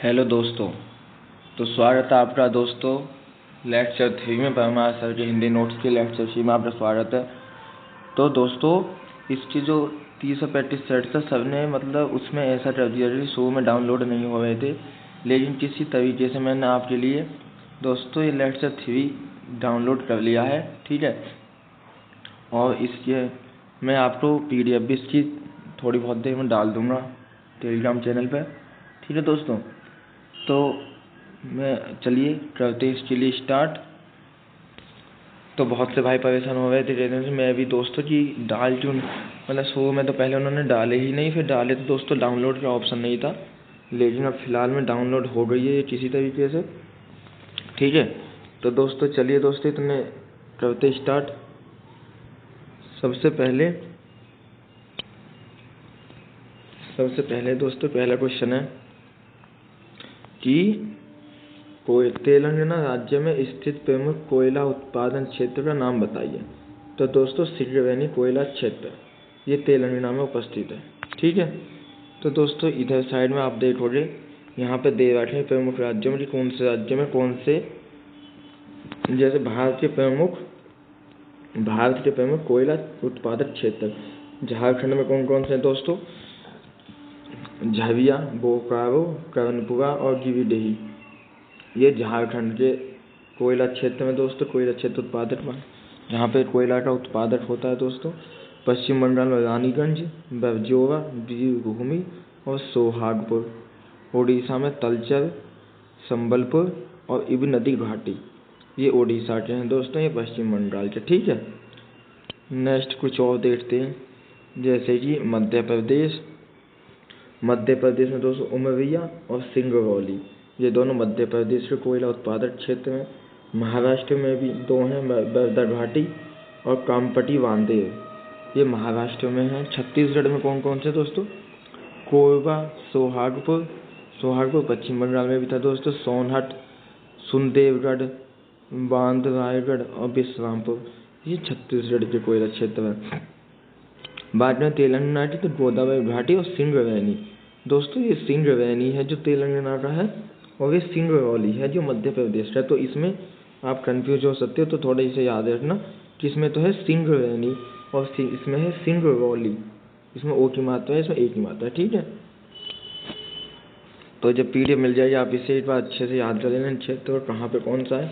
Hello दोस्तों। तो स्वागत है आपका दोस्तों लेक्चर 3 में परमार सर के हिंदी नोट्स के लेक्चर 3 में आपका स्वागत है। तो दोस्तों इसकी जो 30-35 सेट था सबने उसमें ऐसा कर दिया कि शो में डाउनलोड नहीं हो रहे थे, लेकिन किसी तरीके से मैंने आपके लिए दोस्तों ये लेक्चर 3 डाउनलोड कर लिया है, ठीक है। और इसके मैं आपको PDF भी इसकी थोड़ी बहुत देर में डाल दूँगा टेलीग्राम चैनल पर, ठीक है दोस्तों। तो मैं चलिए करते हैं इसके लिए स्टार्ट। तो बहुत से भाई परेशान हो गए थे कहते हैं मैं भी दोस्तों की डाल क्यों शो में तो पहले उन्होंने डाले ही नहीं, फिर डाले तो दोस्तों डाउनलोड का ऑप्शन नहीं था, लेकिन अब फिलहाल में डाउनलोड हो गई है ये किसी तरीके से, ठीक है। तो दोस्तों चलिए दोस्तों इतने करते स्टार्ट। सबसे पहले दोस्तों पहला क्वेश्चन है कि तेलंगाना राज्य में स्थित प्रमुख कोयला उत्पादन क्षेत्र का नाम बताइए। तो दोस्तों सिंगरेनी कोयला क्षेत्र ये तेलंगाना में उपस्थित है, ठीक है। तो दोस्तों इधर साइड में आप देखोगे यहाँ पे दे रखे हैं प्रमुख राज्यों में कि कौन से राज्य में कौन से, जैसे भारत के प्रमुख कोयला उत्पादक क्षेत्र झारखंड में कौन कौन से हैं दोस्तों, झरिया, बोकारो, कर्णपुरा और गिरिडीह, ये झारखंड के कोयला क्षेत्र में दोस्तों कोयला क्षेत्र उत्पादक में जहाँ पे कोयला का उत्पादक होता है दोस्तों। पश्चिम बंगाल में रानीगंज, बरजोरा, वीरभूमि और सोहागपुर। ओडिशा में तलचर, संबलपुर और इब नदी घाटी, ये ओडिशा के हैं दोस्तों, ये पश्चिम बंगाल के, ठीक है। नेक्स्ट कुछ और देखते हैं, जैसे कि मध्य प्रदेश में दोस्तों उमरिया और सिंगरौली, ये दोनों मध्य प्रदेश के कोयला उत्पादक क्षेत्र हैं। महाराष्ट्र में भी दो हैं, वर्धा घाटी और कामपटी वांदेर, ये महाराष्ट्र में हैं। छत्तीसगढ़ में कौन कौन से दोस्तों, कोरबा, सोहागपुर पश्चिम बंगाल में भी था दोस्तों, सोनहट, सुंदरगढ़, बांध रायगढ़ और विश्रामपुर, ये छत्तीसगढ़ के कोयला क्षेत्र है। बाद में तेलंगाना की तो गोदावरी घाटी और सिंगरैनी, दोस्तों ये सिंगरैनी है जो तेलंगाना का है और ये सिंगरौली है जो मध्य प्रदेश का है। तो इसमें आप कंफ्यूज हो सकते हो, तो थोड़ा इसे याद रखना कि इसमें तो है सिंगरैनी और इसमें है सिंगरौली, इसमें ओ की मात्रा है, इसमें ए की मात्रा है, ठीक है। तो जब PDF मिल जाएगी आप इसे एक बार अच्छे से याद कर लेना क्षेत्र कहाँ पे कौन सा है।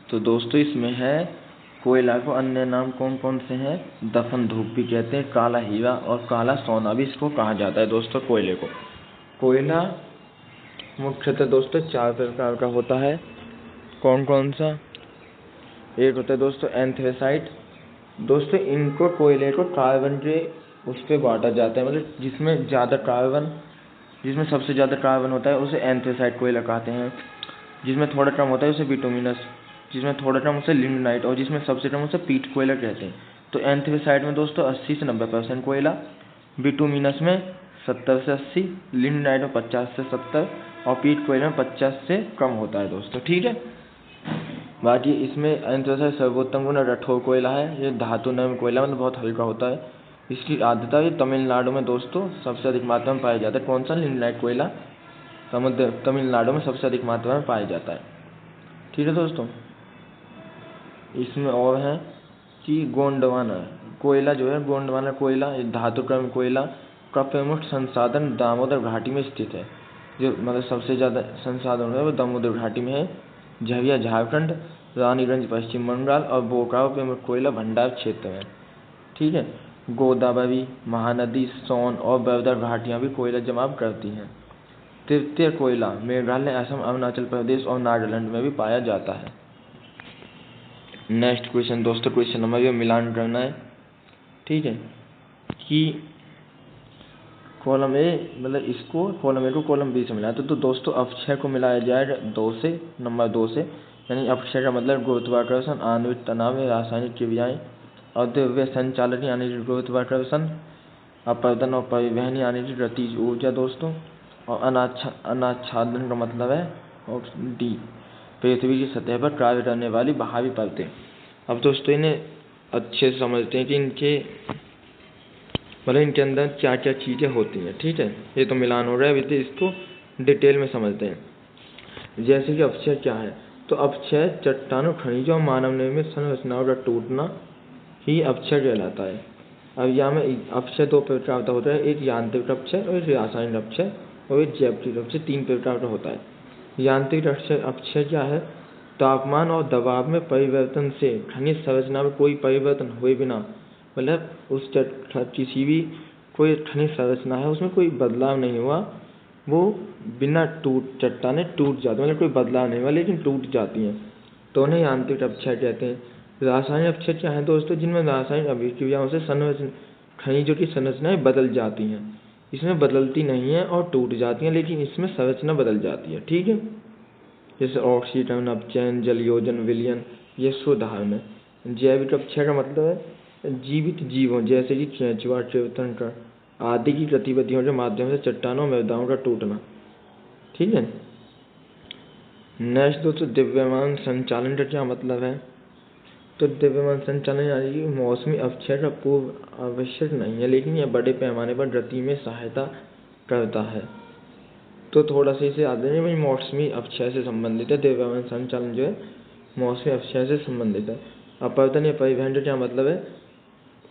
तो दोस्तों इसमें है कोयला को अन्य नाम कौन कौन से हैं, दफन धूप भी कहते हैं, काला हीरा और काला सोना भी इसको कहा जाता है दोस्तों कोयले को। कोयला मुख्यतः दोस्तों 4 प्रकार का होता है, कौन कौन सा, एक होता है दोस्तों एंथ्रेसाइट, दोस्तों इनको कोयले को कार्बन के उस पर बांटा जाता है, जिसमें सबसे ज़्यादा कार्बन होता है उसे एंथ्रेसाइट कोयला कहते हैं, जिसमें थोड़ा कम होता है उसे बिटुमिनस, जिसमें थोड़ा कम उसे लिग्नाइट और जिसमें सबसे कम उसे पीट कोयला कहते हैं। तो एंथ्रेसाइट में दोस्तों 80 से 90% कोयला, बिटुमिनस में 70 से 80, लिग्नाइट में 50 से 70 और पीट कोयला में 50 से कम होता है दोस्तों, ठीक है। बाकी इसमें एंथ्रेसाइट सर्वोत्तम गुण कठोर कोयला है, ये धातु नरम कोयला बहुत हल्का होता है। इसकी आर्द्रता ये तमिलनाडु में दोस्तों सबसे अधिक मात्रा में पाया जाता है। कौन सा, लिग्नाइट कोयला तमिलनाडु में सबसे अधिक मात्रा में पाया जाता है, ठीक है दोस्तों। इसमें और है कि गोंडवाना कोयला जो है, गोंडवाना कोयला धातु क्रम कोयला का प्रमुख संसाधन दामोदर घाटी में स्थित है, जो सबसे ज़्यादा संसाधन है वो दामोदर घाटी में है। झरिया झारखंड, रानीगंज पश्चिम बंगाल और बोकारो प्रमुख कोयला भंडार क्षेत्र है, ठीक है। गोदावरी, महानदी, सोन और वर्धा घाटियाँ भी कोयला जमाव करती हैं। तृतीय कोयला मेघालय, असम, अरुणाचल प्रदेश और नागालैंड में भी पाया जाता है। नेक्स्ट क्वेश्चन दोस्तों, क्वेश्चन नंबर ये मिलान करना है, ठीक है, कि कॉलम ए इसको कॉलम ए को कॉलम बी से मिलाया तो दोस्तों अक्षय को मिलाया जाएगा नंबर 2 से, यानी अक्षय का मतलब गुरुत्वाकर्षण, आणविक तनाव, रासायनिक क्रियाएं और द्रव्य संचालन यानी कि गुरुत्वाकर्षण, अपवर्तन और परिवहन यानी कि गतिज ऊर्जा दोस्तों, और अनाच्छादन का मतलब है और डी, पृथ्वी की सतह पर कार्य करने वाली बाहरी परतें। अब दोस्तों इन्हें अच्छे से समझते हैं कि इनके मतलब इनके अंदर क्या क्या चीज़ें होती हैं। ठीक है, ये तो मिलान हो रहा है, अभी तो इसको डिटेल में समझते हैं। जैसे कि अपक्षय क्या है, तो अपक्षय चट्टानों, खनिजों, मानव निर्मित संरचनाओं का टूटना ही अपक्षय कहलाता है। अब यहाँ में अपक्षय दो प्रकार का होता है, एक यांत्रिक अपक्षय और एक रासायनिक अपक्षय और एक जैविक अपक्षय, 3 प्रकार का होता है। यांत्रिक अपक्षय क्या है, तापमान और दबाव में परिवर्तन से खनिज संरचना में कोई परिवर्तन हुए बिना, मतलब उस किसी भी कोई खनिज संरचना है उसमें कोई बदलाव नहीं हुआ, वो बिना चट्टानें टूट जाती, मतलब कोई बदलाव नहीं हुआ लेकिन टूट जाती हैं, तो उन्हें यांत्रिक अपक्षय कहते हैं। रासायनिक अपक्षय क्या है दोस्तों, जिनमें रासायनिक अभिक्रियाओं से खनिजों की संरचनाएं बदल जाती हैं। इसमें बदलती नहीं है और टूट जाती हैं, लेकिन इसमें संरचना बदल जाती है। ठीक है, जैसे ऑक्सीकरण, अपचयन, जलयोजन, विलयन, ये उदाहरण है। जैविक अपक्षय का मतलब है जीवित जीवों जैसे कि केंचुआ, तीर्थंकर आदि की गतिविधियों के माध्यम से चट्टानों मृदाओं का टूटना। ठीक है, नेक्स्ट दोस्तों, द्रव्यमान संचालन का क्या मतलब है, तो द्रव्यमान संचालन यानी कि मौसमी अपक्षय का पूर्व आवश्यक नहीं है, लेकिन यह बड़े पैमाने पर गति में सहायता करता है। तो थोड़ा सा इसे याद रखिए, भाई मौसमी अपक्षय से संबंधित है, द्रव्यमान संचालन जो है मौसमी अपक्षय से संबंधित है। अपवर्तन या परिवहन का क्या मतलब है,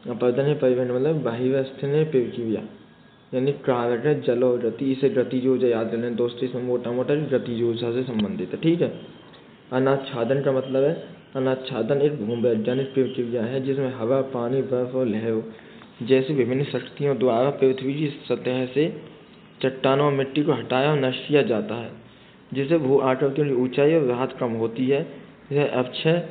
अपवर्तन या परिवहन मतलब बाह्यस्थनीय प्रक्रिया, यानी कारक है जल और गति, इसे गतिज ऊर्जा याद रखना दोस्तों, इसमें मोटा मोटा गतिज ऊर्जा से संबंधित है। ठीक है, अनाच्छादन का मतलब है, अनाच्छादन एक भूवैज्ञानिक प्रक्रिया है जिसमें हवा, पानी, बर्फ और लहरों जैसी विभिन्न शक्तियों द्वारा पृथ्वी की सतह से चट्टानों और मिट्टी को हटाया और नष्ट किया जाता है, जिससे भू आकृतियों की ऊंचाई और राहत कम होती है। यह अपक्षय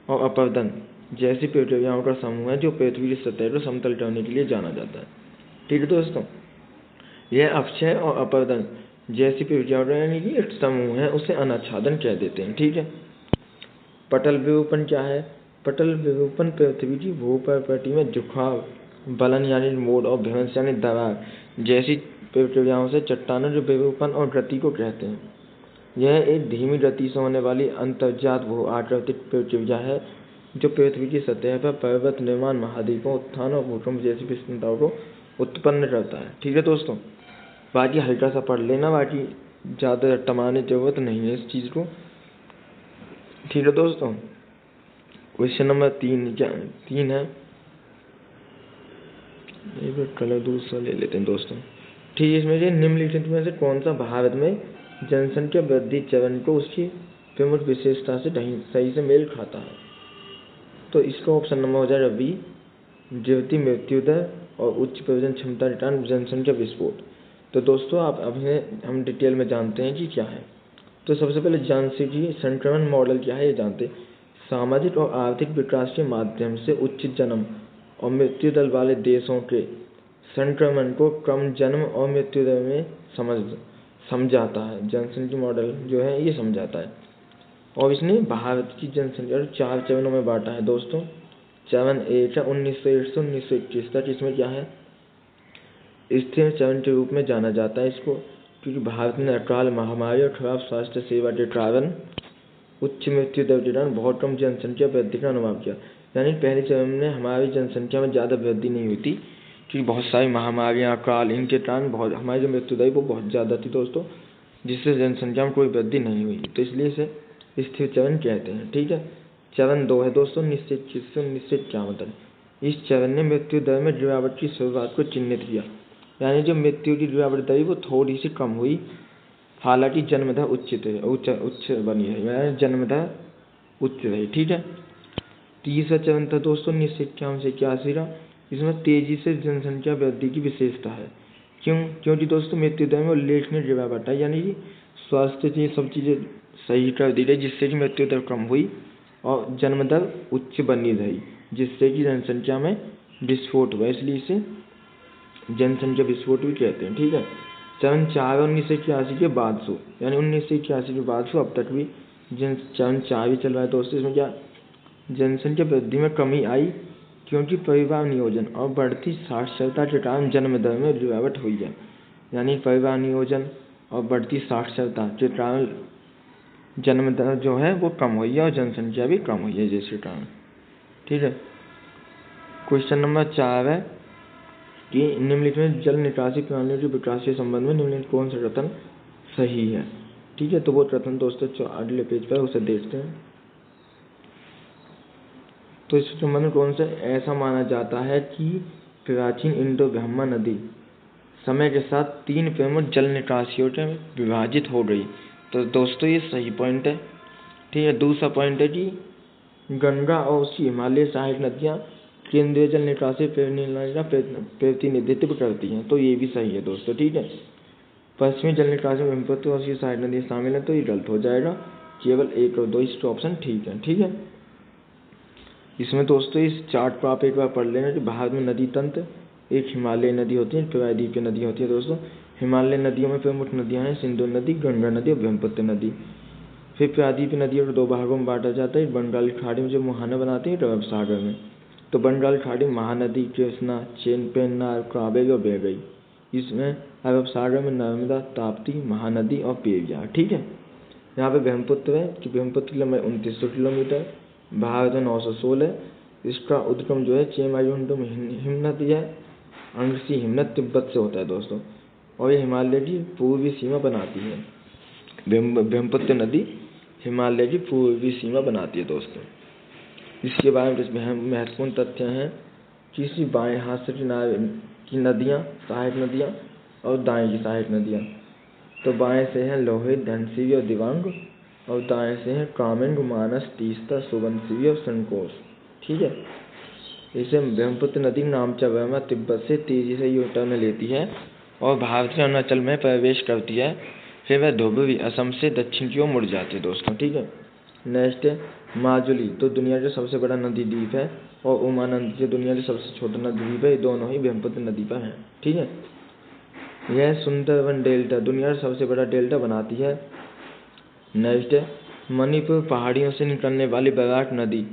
और अपवर्तन जैसी प्रक्रियाओं का समूह है जो पृथ्वी की सतह को समतल करने के लिए जाना जाता है। ठीक है दोस्तों, यह अपक्षय और अपवर्तन जैसी प्रक्रियाओं का यानी कि एक समूह है, उसे अनाच्छादन कह देते हैं। ठीक है, पटल विरूपण क्या है, पटल विरूपण पृथ्वी की भूप्रकृति में झुकाव, बलन यानी मोड़ और भ्रंश यानी दरार जैसी प्रक्रियाओं से चट्टानों के विरूपण और गति को कहते हैं। यह एक धीमी गति से होने वाली अंतर्जात भू आकृतिक प्रक्रिया है जो पृथ्वी की सतह पर पर्वत निर्माण, महाद्वीपों, उत्थान और भूकंप जैसी विषमताओं को उत्पन्न करता है। ठीक है दोस्तों, बाकी हल्का सा पढ़ लेना, बाकी ज़्यादा टमाने की जरूरत नहीं है इस चीज़ को। ठीक है दोस्तों, क्वेश्चन नंबर 3 है, कलर दूसरा ले लेते हैं दोस्तों। ठीक है, इसमें से निम्नलिखित में से कौन सा भारत में जनसंख्या वृद्धि चरण को उसकी प्रमुख विशेषता से सही से मेल खाता है, तो इसका ऑप्शन नंबर हो जाएगा बी, गिरती मृत्यु दर और उच्च प्रजनन क्षमता के कारण जनसंख्या विस्फोट। तो दोस्तों आप अभी हम डिटेल में जानते हैं कि क्या है। तो सबसे पहले जनसंख्या संक्रमण मॉडल क्या है ये जानते हैं। सामाजिक और आर्थिक विकास के माध्यम से उच्च जन्म और मृत्यु दर वाले देशों के संक्रमण को कम जन्म और मृत्यु दर में समझाता है। जनसंख्या मॉडल जो है ये समझाता है, और इसने भारत की जनसंख्या को 4 चरणों में बांटा है दोस्तों। चरण 1 है 1901 से 1921 तक, इसमें क्या है स्थिर चरण के रूप में जाना जाता है इसको, क्योंकि भारत ने अकाल, महामारी और खराब स्वास्थ्य सेवा के कारण उच्च मृत्यु दर के कारण बहुत कम जनसंख्या वृद्धि का अनुभव किया। यानी पहले चरण में हमारी जनसंख्या में ज़्यादा वृद्धि नहीं हुई थी, क्योंकि बहुत सारी महामारियाँ, अकाल, इनके कारण बहुत हमारी जो मृत्यु दर वो बहुत ज़्यादा थी दोस्तों, जिससे जनसंख्या में कोई वृद्धि नहीं हुई, तो इसलिए इसे स्थिर चरण कहते हैं। ठीक है, चरण 2 है दोस्तों 1921 से 1951। इस चरण ने मृत्यु दर में गिरावट की शुरुआत को चिन्हित किया, यानी जो मृत्यु की गिरावट दर वो थोड़ी सी कम हुई, हालांकि जन्म दर उच्च बनी है, यानी जन्म दर उच्च रही। ठीक है, तीसरा चरण था दोस्तों 1951 से 81 का, इसमें तेजी से जनसंख्या वृद्धि की विशेषता है। क्योंकि दोस्तों मृत्यु दर में उल्लेखनीय गिरावट है, यानी कि स्वास्थ्य की सब चीज़ें सही कर दी गई, जिससे कि मृत्यु दर कम हुई और जन्म दर उच्च बनी रही, जिससे कि जनसंख्या में विस्फोट हुआ, इसलिए इसे जनसंख्या विस्फोट भी कहते हैं। ठीक है, चरण 4 1981 के बाद से, यानी 1981 के बाद से अब तक भी चरण 4 भी चल रहा है दोस्तों। इसमें क्या जनसंख्या वृद्धि में कमी आई, क्योंकि परिवार नियोजन और बढ़ती साक्षरता के कारण जन्म दर में गिरावट हुई है। यानी परिवार नियोजन और बढ़ती साक्षरता के कारण जन्म दर जो है वो कम हुई है और जनसंख्या भी कम हुई है जिसके कारण। ठीक है, क्वेश्चन नंबर 4 है कि निम्नलिखित में जल निकासी प्रणालियों के विकास के संबंध में निम्नलिखित कौन सा कथन सही है। ठीक है, तो वो कथन दोस्तों जो अगले पेज पर उसे देखते हैं। तो इस संबंध में कौन सा ऐसा माना जाता है कि प्राचीन इंडो ब्रह्मा नदी समय के साथ 3 प्रमुख जल निकासियों में विभाजित हो गई। तो दोस्तों ये सही पॉइंट है। ठीक है, दूसरा पॉइंट है कि गंगा और उसकी हिमालय सहायक नदियाँ केंद्रीय जल निकासी प्रणाली का प्रतिनिधित्व करती हैं, तो ये भी सही है दोस्तों। ठीक है, पश्चिमी जल निकासी में ब्रह्मपुत्र और उसकी सहायक नदी शामिल है, तो ये गलत हो जाएगा। केवल 1 और 2 इसके ऑप्शन ठीक है। ठीक है, इसमें दोस्तों इस चार्ट को आप एक बार पढ़ लेना कि भारत में नदी तंत्र एक हिमालय नदी होती है, प्रायद्वीप की नदी होती है दोस्तों। हिमालय नदियों में प्रमुख नदियां हैं सिंधु नदी, गंगा नदी और ब्रह्मपुत्र नदी। फिर प्रायद्वीप नदियों को 2 भागों में बांटा जाता है। बंगाल की खाड़ी में जो मुहाना बनाती है अरब सागर में, तो बंगाल की खाड़ी महानदी, कृष्णा, पेन्नार, कावेरी और बेगई। इसमें अरब सागर में नर्मदा, ताप्ती, महानदी और पेरियार। ठीक है, यहाँ पे ब्रह्मपुत्र है कि ब्रह्मपुत्र की लंबाई 2900 किलोमीटर, भारत में 916। इसका उद्गम जो है चेमायुंडम हिमनद है, अंगसी हिमनद तिब्बत से होता है दोस्तों, और ये हिमालय की पूर्वी सीमा बनाती है। ब्रह्मपुत्र नदी हिमालय की पूर्वी सीमा बनाती है दोस्तों। इसके बारे में महत्वपूर्ण तथ्य हैं कि इसी बाएं हाथ से की नदियाँ सहायक नदियाँ और दाएं की सहायक नदियाँ। तो बाएं से हैं लोहित, धनसिरी और दिबांग, और दाएं से हैं कामेंग, मानस, तीस्ता, सुबनसिरी और संकोश। ठीक है, इसे ब्रह्मपुत्र नदी नामचा बर्मा तिब्बत से तेजी से यू टर्न लेती है और भारत के अरुणाचल में प्रवेश करती है। फिर वह धोबी असम से दक्षिण की ओर मुड़ जाती है दोस्तों। ठीक है, नेक्स्ट है माजुली, तो दुनिया का सबसे बड़ा नदी द्वीप है, और उमानंद जो दुनिया का सबसे छोटा नदी द्वीप है। ये दोनों ही ब्रह्मपुत्र नदी पर हैं। ठीक है, यह सुंदरवन डेल्टा दुनिया का सबसे बड़ा डेल्टा बनाती है। नेक्स्ट है मणिपुर पहाड़ियों से निकलने वाली बराक नदी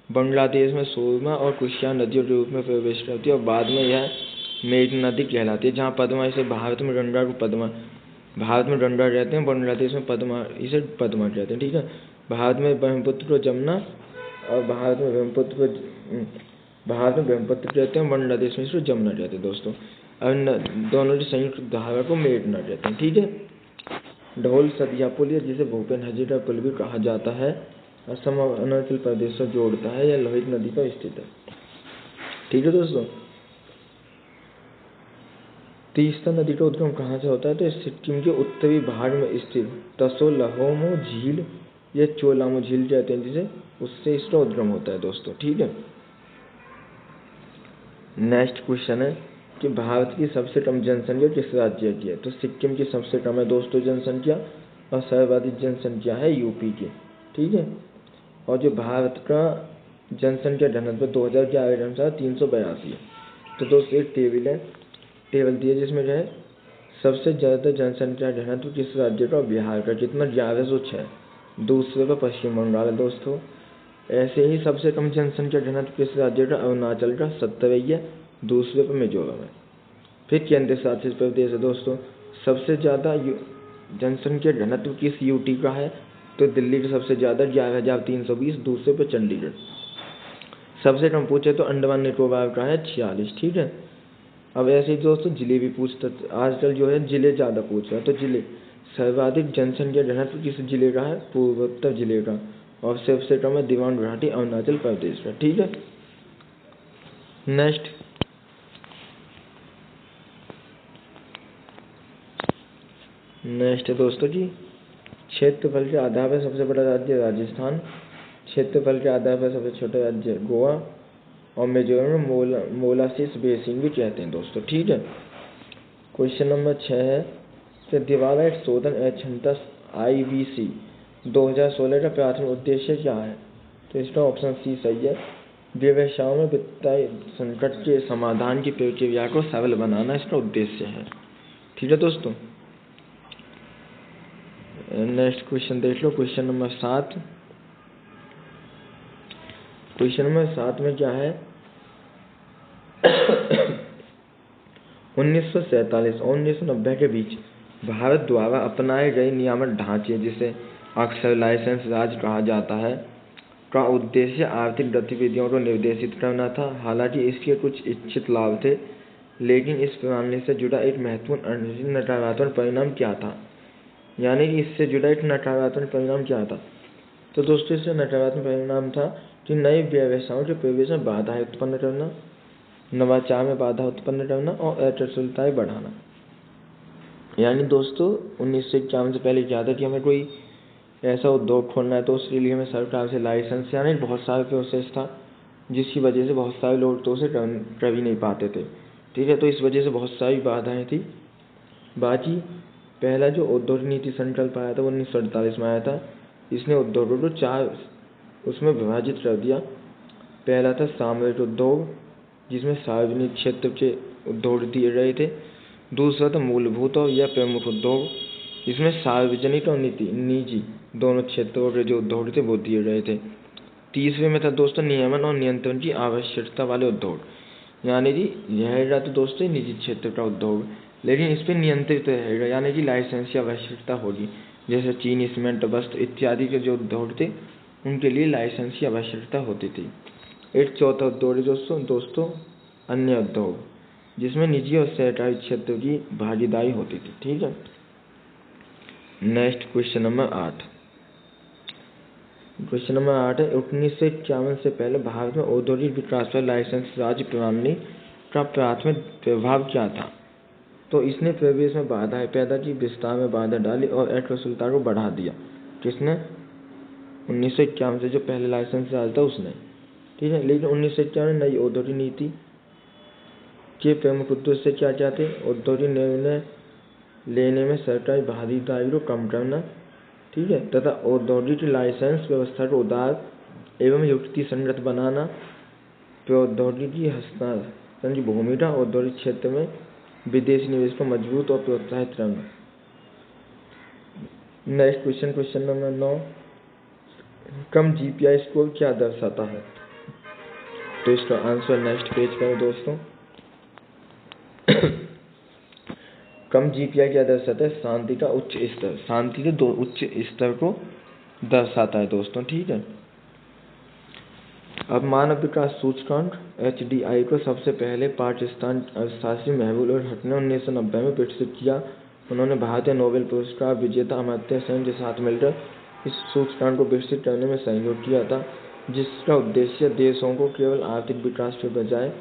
बांग्लादेश में सोरमा और कुशिया नदियों के रूप में प्रवेश करती है, और बाद में यह मेघ नदी कहलाती है। जहाँ पद्मा, इसे भारत में गंगा को पद्मा, भारत में गंगा कहते हैं, बांग्लादेश में पद्मा, इसे पद्मा कहते हैं। ठीक है, भारत में ब्रह्मपुत्र को जमुना और भारत में ब्रह्मपुत्र कहते हैं, बांग्लादेश में इसको जमुना कहते हैं दोस्तों। और दोनों की संयुक्त धारा को मेघना कहते हैं। ठीक है, ढोल सदिया पुल, जिसे भूपेन हजारिका पुल भी कहा जाता है, असम और अरुणाचल प्रदेश से जोड़ता है। यह लोहित नदी पर स्थित है। ठीक है दोस्तों, तीस्ता नदी का उद्गम कहाँ से होता है, तो सिक्किम के उत्तरी भाग में स्थित तसोलहोमो झील, यह चोलामो झील कहते हैं जिसे, उससे इसका उद्गम होता है दोस्तों। ठीक है, नेक्स्ट क्वेश्चन है कि भारत की सबसे कम जनसंख्या किस राज्य की है, तो सिक्किम की सबसे कम है दोस्तों जनसंख्या, और सर्वाधिक जनसंख्या है यूपी की। ठीक है, और जो भारत का जनसंख्या घनत्व 2011 के अनुसार 382 है। तो दोस्तों एक टेबल दी है जिसमें जो है सबसे ज़्यादा जनसंख्या घनत्व किस राज्य का, बिहार का, कितना 1106। दूसरे पर पश्चिम बंगाल है दोस्तों। ऐसे ही सबसे कम जनसंख्या घनत्व किस राज्य का, अरुणाचल का, 70 है। दूसरे पर मिजोरम है। फिर केंद्र शासित प्रदेश है दोस्तों, सबसे ज़्यादा जनसंख्या घनत्व किस यूटी का है, तो दिल्ली का सबसे ज़्यादा 11,320। दूसरे पर चंडीगढ़। सबसे कम पूछे तो अंडमान निकोबार का है 46। ठीक है, अब ऐसे ही दोस्तों जिले भी पूछते, आजकल जो है जिले ज़्यादा पूछ रहा है। तो जिले, सर्वाधिक जनसंख्या घनत्व किस जिले का है, पूर्वोत्तर जिले का, और सबसे कम है दिबांग घाटी, अरुणाचल प्रदेश का। ठीक है, नेक्स्ट है दोस्तों जी क्षेत्रफल के आधार पर सबसे बड़ा राज्य राजस्थान, क्षेत्रफल के आधार पर सबसे छोटा राज्य गोवा, और मिजोरम में मोलासिस बेसिन भी कहते हैं दोस्तों। ठीक है, क्वेश्चन नंबर 6 है कि दिवाला शोधन अक्षमता IBC 2016 का प्राथमिक उद्देश्य क्या है, तो इसका ऑप्शन सी सही है। व्यवसायों में वित्तीय संकट के समाधान की प्रक्रिया को सरल बनाना इसका उद्देश्य है। ठीक है दोस्तों, नेक्स्ट क्वेश्चन देख लो, क्वेश्चन नंबर 7। क्वेश्चन नंबर 7 में क्या है 1947 और 1990 के बीच भारत द्वारा अपनाए गए नियामक ढांचे, जिसे अक्सर लाइसेंस राज कहा जाता है, का उद्देश्य आर्थिक गतिविधियों को निर्देशित करना था। हालांकि इसके कुछ इच्छित लाभ थे, लेकिन इस प्रणाली से जुड़ा एक महत्वपूर्ण नकारात्मक परिणाम क्या था, यानी कि इससे जुड़ा एक नकारात्मक परिणाम क्या था। तो दोस्तों इससे नकारात्मक परिणाम था कि नए व्यवसायों के प्रवेश में बाधाएं उत्पन्न करना, नवाचार में बाधा उत्पन्न करना और अचलताएं बढ़ाना। यानी दोस्तों 1951 से पहले क्या था कि हमें कोई ऐसा उद्योग खोलना है तो उसके लिए हमें सरकार से लाइसेंस, यानी बहुत सारे प्रोसेस था, जिसकी वजह से बहुत सारे लोग तो उसे कर भी नहीं पाते थे। ठीक है, तो इस वजह से बहुत सारी बाधाएं थी। बाकी पहला जो उद्योग नीति संकल्प आया था वो 1948 में आया था। इसने उद्योगों को 4 उसमें विभाजित कर दिया। पहला था सामरिक उद्योग, जिसमें सार्वजनिक क्षेत्र के उद्योग दिए गए थे। दूसरा था मूलभूत और या प्रमुख उद्योग, इसमें सार्वजनिक और निजी दोनों क्षेत्रों के जो उद्योग थे वो दिए गए थे। तीसरे में था दोस्तों नियमन और नियंत्रण की आवश्यकता वाले उद्योग, यानी कि यह रहेगा तो दोस्तों निजी क्षेत्र का उद्योग, लेकिन इस पर नियंत्रित रहेगा, यानी कि लाइसेंस की आवश्यकता होगी। जैसे चीनी, सीमेंट, वस्त्र इत्यादि के जो उद्योग थे उनके लिए लाइसेंस की आवश्यकता होती थी। एक चौथा उद्योग दोस्तों अन्य उद्योग, जिसमें निजी और सरकारी क्षेत्र की भागीदारी होती थी। ठीक है, next question number 8। Question number 8 है 1951 से पहले भारत में औद्योगिक विकास पर लाइसेंस राज्य प्रणाली का प्राथमिक प्रभाव क्या था। तो इसने प्रवेश में बाधाएं पैदा की, विस्तार में बाधा डाली और अकुशलता को बढ़ा दिया। किसने? 1951 से जो पहले लाइसेंस राज था उसने। ठीक है, लेकिन 1951 में नई औद्योगिक नीति के प्रमुख उद्देश्य क्या क्या थे? औद्योगिक निर्णय लेने में सरकारी भागीदारी को कम करना, ठीक है, तथा औद्योगिक लाइसेंस व्यवस्था को उदार एवं युक्तिसंगत बनाना, प्रौद्योगिकी हस्तांतरण की भूमिका, औद्योगिक क्षेत्र में विदेशी निवेश को मजबूत और प्रोत्साहित करना। नेक्स्ट क्वेश्चन नंबर 9, कम जीपीआई स्कोर क्या दर्शाता है। तो इसका आंसर नेक्स्ट पेज पर है दोस्तों। कम जीपीआई क्या दर्शाता है? शांति का उच्च स्तर, शांति के 2 उच्च स्तर को दर्शाता है दोस्तों। ठीक है, अब मानव विकास सूचकांक HDI को सबसे पहले पाकिस्तान अर्थशास्त्री महबूब उल हक ने 1990 में विकसित किया। उन्होंने भारतीय नोबेल पुरस्कार विजेता अमर्त्य सेन के साथ मिलकर इस सूचकांक को विकसित करने में सहयोग किया था, जिसका उद्देश्य देशों को केवल आर्थिक विकास के बजाय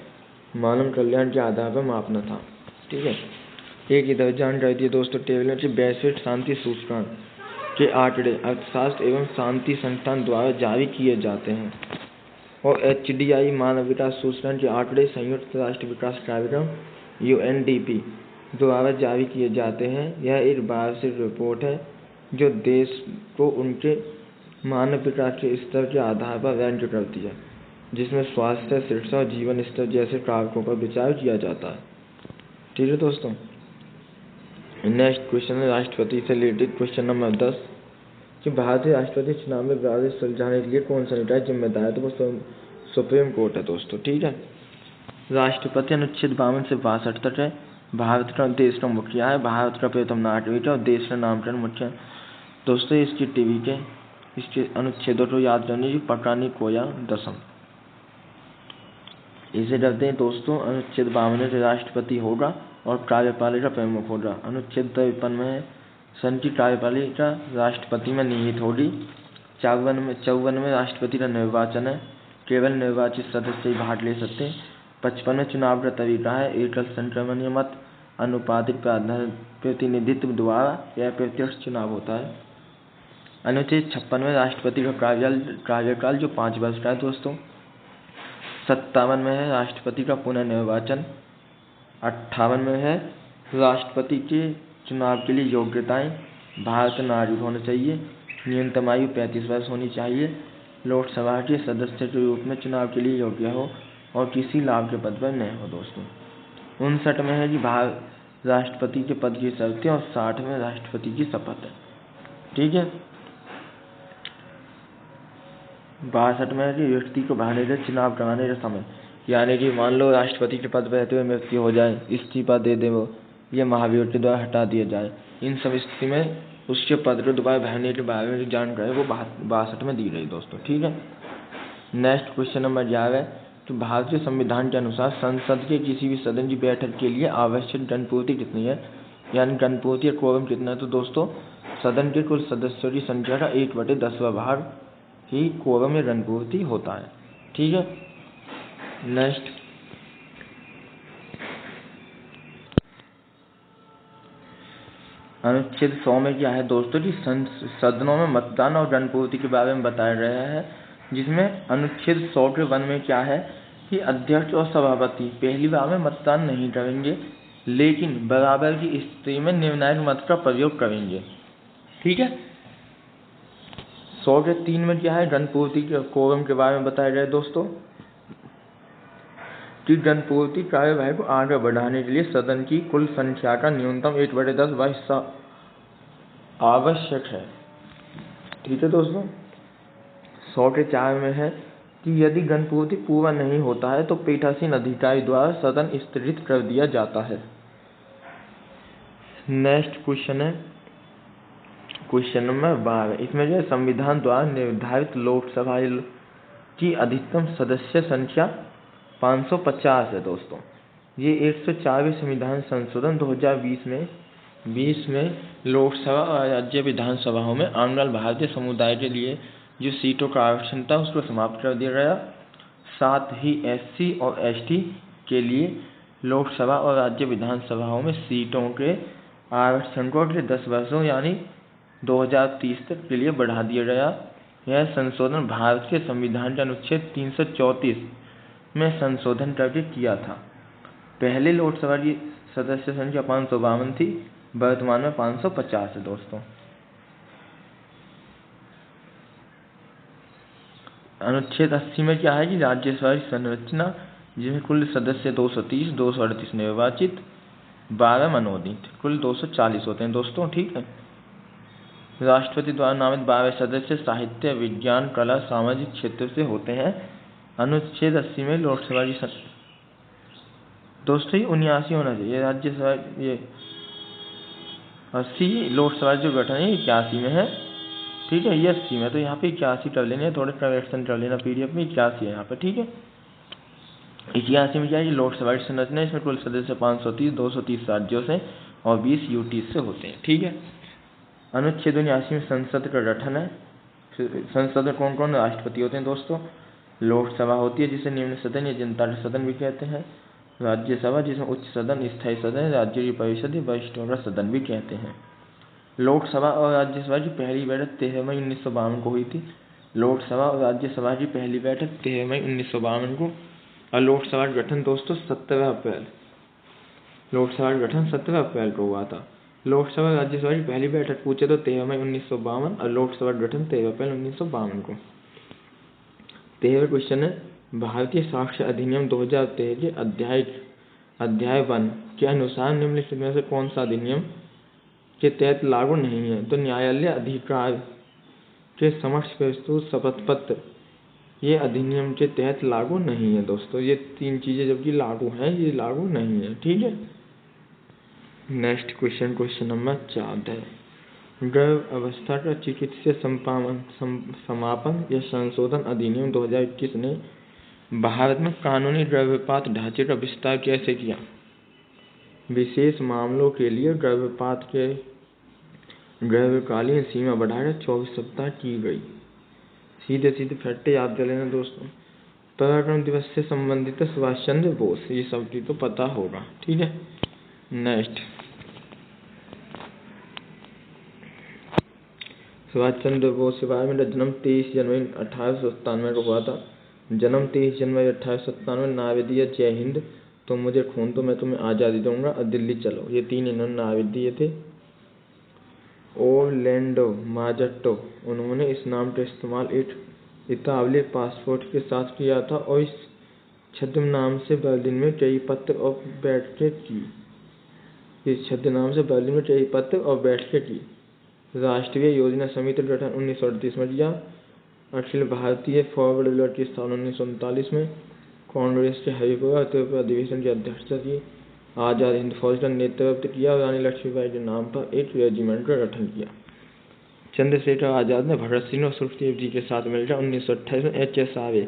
मानव कल्याण के आधार पर मापना था। ठीक है, एक इधर जानकारी दी दोस्तों टेबल में, वैश्विक शांति सूचकांक के आंकड़े अर्थशास्त्र एवं शांति संस्थान द्वारा जारी किए जाते हैं और HDI मानव विकास सूचकांक के आंकड़े संयुक्त राष्ट्र विकास कार्यक्रम UNDP द्वारा जारी किए जाते हैं। यह एक वार्षिक रिपोर्ट है जो देश को उनके मानव विकास के स्तर के आधार पर रैंक करती है, जिसमें स्वास्थ्य, शिक्षा और जीवन स्तर जैसे कारकों पर विचार किया जाता है। ठीक है दोस्तों, नेक्स्ट क्वेश्चन है राष्ट्रपति से रिलेटेड क्वेश्चन नंबर 10 कि भारतीय राष्ट्रपति चुनाव में विवाद सुलझाने के लिए कौन सा निकाय जिम्मेदार है। तो वो सुप्रीम कोर्ट है दोस्तों। ठीक है, राष्ट्रपति अनुच्छेद 52 से 62 तक है। भारत का देश का मुखिया है, भारत का प्रथम नागरिक है और देश का नामकरण मुखिया। दोस्तों इसकी टीवी के इसके अनुच्छेदों को याद करने की पकानी कोया दसम इसे करते हैं दोस्तों। अनुच्छेद 52 से राष्ट्रपति होगा और कार्यपालिका प्रमुख होगा। अनुच्छेद 53 में संघ की कार्यपालिका राष्ट्रपति में निहित होगी। 54 में राष्ट्रपति का निर्वाचन है, केवल निर्वाचित सदस्य ही भाग ले सकते हैं। 55 में चुनाव का तरीका है एकल संक्रमणीय मत, अनुपातिक प्रतिनिधित्व द्वारा यह प्रत्यक्ष चुनाव होता है। अनुच्छेद 56 में राष्ट्रपति का कार्यकाल जो 5 वर्ष का है दोस्तों। 57 में है राष्ट्रपति का पुनर्निर्वाचन। 58 में है राष्ट्रपति के चुनाव के लिए योग्यताएं, भारत नागरिक होना चाहिए, न्यूनतम आयु 35 वर्ष होनी चाहिए, लोकसभा के सदस्य के रूप में चुनाव के लिए योग्य हो और किसी लाभ के पद पर न हो दोस्तों। 59 में है कि राष्ट्रपति के पद की शर्तें और 60 में राष्ट्रपति की शपथ है। ठीक है, 62 में है कि व्यक्ति को भागने चुनाव कराने का समय, यानी कि मान लो राष्ट्रपति के पद पर रहते हुए मृत्यु हो जाए, इस्तीफा दे दे वो, ये महाभियोग के द्वारा हटा दिया जाए, इन सब स्थिति में उसके पद को दोबारा भरने के बारे में जानकारी वो 62 में दी गई दोस्तों। ठीक है, नेक्स्ट क्वेश्चन नंबर 11 तो भारतीय संविधान के अनुसार संसद के किसी भी सदन की बैठक के लिए आवश्यक जनपूर्ति कितनी है, यानी जनपूर्ति क्वोरम कितना है। तो दोस्तों सदन के कुल सदस्यों की संख्या का 1/10वां भाग ही क्वोरम या जनपूर्ति होता है। ठीक है, नेक्स्ट अनुच्छेद 100 में क्या है दोस्तों कि सदनों में मतदान और जनपूर्ति के बारे में बताया गया है, जिसमें अनुच्छेद 100 के 1 में क्या है कि अध्यक्ष और सभापति पहली बार में मतदान नहीं करेंगे, लेकिन बराबर की स्थिति में निर्णायक मत का प्रयोग करेंगे। ठीक है, 100 के 3 में क्या है जनपूर्ति के क्वोरम के बारे में बताया गया है दोस्तों कि जनपूर्ति कार्यवाही को आगे बढ़ाने के लिए सदन की कुल संख्या का न्यूनतम 1/10वां हिस्सा आवश्यक है। ठीक है दोस्तों, 100 के 4 में है कि यदि जनपूर्ति पूरा नहीं होता है तो पीठासीन अधिकारी द्वारा सदन स्थगित कर दिया जाता है। नेक्स्ट क्वेश्चन है क्वेश्चन नंबर 12। इसमें जो है संविधान द्वारा निर्धारित लोकसभा की अधिकतम सदस्य संख्या 550 है दोस्तों। ये 104वें संविधान संशोधन 2020 में लोकसभा और राज्य विधानसभाओं में आंग्ल भारतीय समुदाय के लिए जो सीटों का आरक्षण था उसको समाप्त कर दिया गया। साथ ही SC और ST के लिए लोकसभा और राज्य विधानसभाओं में सीटों के आरक्षण को अगले 10 वर्षों यानी 2030 तक के लिए बढ़ा दिया गया। यह संशोधन भारत के संविधान के अनुच्छेद 334 में संशोधन करके किया था। पहले लोकसभा की सदस्य संख्या 552 थी, वर्तमान में 550 है दोस्तों। अनुच्छेद 80 में क्या है कि राज्यसभा की संरचना, जिसमें कुल सदस्य 230, 238 निर्वाचित, 12 मनोनीत, कुल 240 होते हैं दोस्तों। ठीक है, राष्ट्रपति द्वारा नामित 12 सदस्य साहित्य, विज्ञान, कला, सामाजिक क्षेत्र से होते हैं। अनुच्छेद 80 में लोकसभा की दोस्तों ये 79 होना चाहिए, राज्यसभा ये 80, लोकसभा जो गठन है 81 में है। ठीक है, ये 80 में, तो यहाँ पे 81 कर लेना, थोड़े करेक्शन कर लेना, PDF में 81 है यहाँ पे। ठीक है, 81 में क्या है लोकसभा की संरचना, इसमें कुल सदस्य 530, 230 राज्यों से और 20 UT से होते हैं। ठीक है, अनुच्छेद 79 में संसद का गठन है। संसद में कौन कौन राष्ट्रपति होते हैं दोस्तों। लोकसभा होती है जिसे निम्न सदन या जनता का सदन भी कहते हैं। राज्यसभा जिसमें उच्च सदन, स्थायी सदन, राज्य की परिषद या वरिष्ठों का सदन भी कहते हैं। लोकसभा और राज्यसभा की पहली बैठक 13 मई 1952 को हुई थी। लोकसभा और राज्यसभा की पहली बैठक 13 मई 1952 को, और लोकसभा का गठन दोस्तों 17 अप्रैल, लोकसभा का गठन 17 अप्रैल को हुआ था। लोकसभा और राज्यसभा की पहली बैठक पूछे तो 13 मई 1952 और लोकसभा का गठन 13 अप्रैल 1952 को। 13वां क्वेश्चन है भारतीय साक्ष्य अधिनियम 2013 के अध्याय 1 के अनुसार निम्नलिखित में से कौन सा अधिनियम के तहत लागू नहीं है। तो न्यायालय अधिकार के समक्ष प्रस्तुत शपथ पत्र ये अधिनियम के तहत लागू नहीं है दोस्तों। ये 3 चीजें जबकि लागू हैं, ये लागू नहीं है। ठीक है, नेक्स्ट क्वेश्चन नंबर 4 है गर्भ अवस्था का चिकित्सीय समापन या संशोधन अधिनियम 2021 ने भारत में कानूनी गर्भपात ढांचे का विस्तार कैसे किया। विशेष मामलों के लिए गर्भपात के गर्भकालीन सीमा बढ़ाकर 24 सप्ताह की गई। सीधे फैक्ट याद कर लेना दोस्तों। पराक्रम दिवस से संबंधित सुभाष चंद्र बोस, ये सब की तो पता होगा। ठीक है, नेक्स्ट सुभाष चंद्र बोस के बारे में जन्म 23 जनवरी 1897 को हुआ था। जन्म 23 जनवरी 1897 नावेदी जय हिंद, तुम मुझे खून दो मैं तुम्हें आज़ादी दूंगा और दिल्ली चलो, ये 3 इन्होंने नावेदी थे। ओरलैंडो माज़र्टो, उन्होंने इस नाम का इस्तेमाल एक इतालवी पासपोर्ट के साथ किया था और इस छद्म नाम से बर्लिन में कई पत्र और बैठकें की। इस छद्म नाम से बर्लिन में कई पत्र और बैठकें की। राष्ट्रीय योजना समिति का गठन 1938 में किया। अखिल भारतीय फॉरवर्ड ब्लड की स्थापना 1939 में। कांग्रेस के हरिपुरा त्रिपुरा अधिवेशन की अध्यक्षता की। आज़ाद हिंद फौज का नेतृत्व किया और रानी लक्ष्मीबाई के नाम पर एक रेजिमेंट का गठन किया। चंद्रशेखर आज़ाद ने भगत सिंह और सुखदेव जी के साथ मिलकर 1928 में HSRA